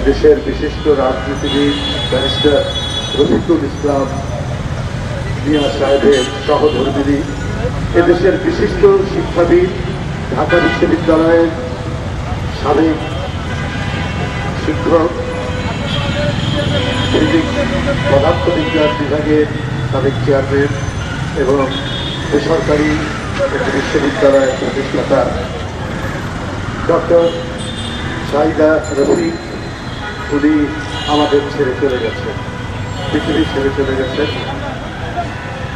দেশের বিশিষ্ট রাজনীতিবিদ ব্যারিস্টার রফিকুল ইসলাম মিয়া সাহেবের সহধর্মিণী, এদেশের বিশিষ্ট শিক্ষাবিদ, ঢাকা বিশ্ববিদ্যালয়ের সাবেক শিক্ষক, ফিজিক্স পদার্থবিজ্ঞান বিভাগের সাবেক চেয়ারম্যান এবং বেসরকারি একটি বিশ্ববিদ্যালয়ের প্রতিষ্ঠাতা ডক্টর শাহিদা রফিক, উনি আমাদের ছেড়ে চলে গেছেন, পৃথিবী ছেড়ে চলে গেছেন।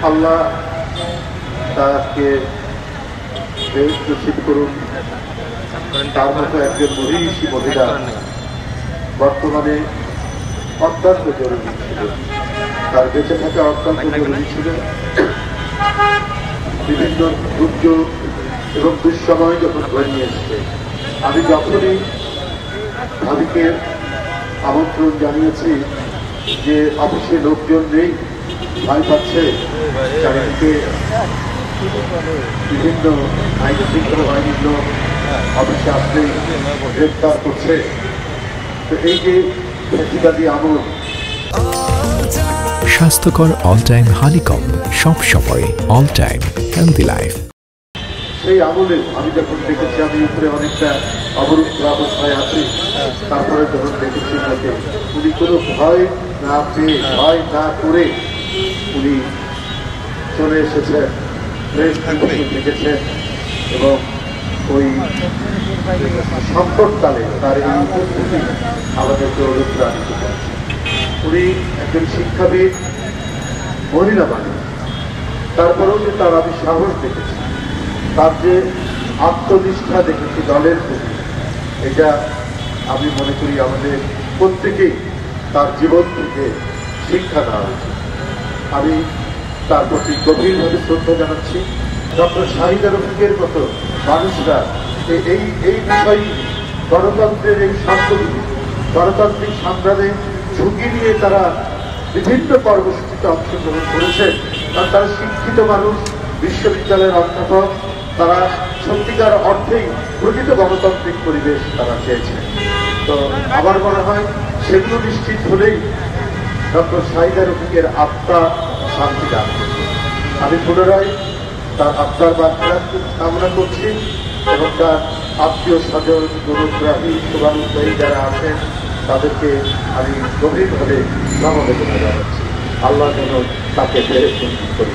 আল্লাহ তাকে নসিব করুন। তার মতো একজন মহিষী মহিলা বর্তমানে অত্যন্ত জরুরি ছিল, তার বেঁচে থাকা অত্যন্ত জরুরি ছিল। বিভিন্ন দুর্যোগ এবং দুঃসময় যখন ঘনিয়ে এসছে, আমি যখনই ভাবিকে আমন্ত্রণ জানিয়েছি যে অফিসে লোকজন নেই, ভয় পাচ্ছে, চারিদিকে বিভিন্ন আইন শৃঙ্খলা বাহিনীর লোক অফিসে আসলেই গ্রেফতার করছে, তো এই যে ফেসিবাদী আমল, স্বাস্থ্যকর অল টাইম হানিকম, সব সময় অল টাইম হেলদি লাইফ। সেই আমলে আমি যখন দেখেছি, আমি উপরে অনেকটা অবরুদ্ধ অবস্থায় আছি, তারপরে যখন দেখেছি তাকে উনি কোনো ভয় না পেয়ে, ভয় না করে উনি চলে এসেছেন, প্রেস দেখেছেন এবং ওই সংকটকালে তার এই উপস্থিতি আমাদেরকে অনুপ্রাণিত করেছে। উনি একজন শিক্ষাবিদ, মহিলা মানুষ, তারপরেও যে তার আমি সাহস দেখেছি, তার যে আত্মনিষ্ঠা দেখেছি দলের প্রতি, এটা আমি মনে করি আমাদের প্রত্যেকেই তার জীবন থেকে শিক্ষা নেওয়া উচিত। আমি তার প্রতি গভীরভাবে শ্রদ্ধা জানাচ্ছি। ডক্টর শাহিদা রফিকের মতো মানুষরা এই বিষয়, গণতন্ত্রের এই শব্দগুলি, গণতান্ত্রিক সংগ্রামে ঝুঁকি নিয়ে তারা বিভিন্ন কর্মসূচিতে অংশগ্রহণ করেছেন, কারণ তারা শিক্ষিত মানুষ, বিশ্ববিদ্যালয়ের অধ্যাপক, তারা সত্যিকার অর্থেই প্রকৃত গণতান্ত্রিক পরিবেশ তারা চেয়েছেন। তো আমার মনে হয় সেগুলো নিশ্চিত হলেই ডক্টর শাহিদা রফিকের আত্মা শান্তি লাভ করবে। আমি পুনরায় তার আত্মার মাত্রার কামনা করছি এবং তার আত্মীয় স্বজন, গুরুগ্রাহী, শুভানুগ্রাহী যারা আছেন তাদেরকে আমি গভীরভাবে সমবেদনা জানাচ্ছি। আল্লাহ যেন তাকে ফেরত করি।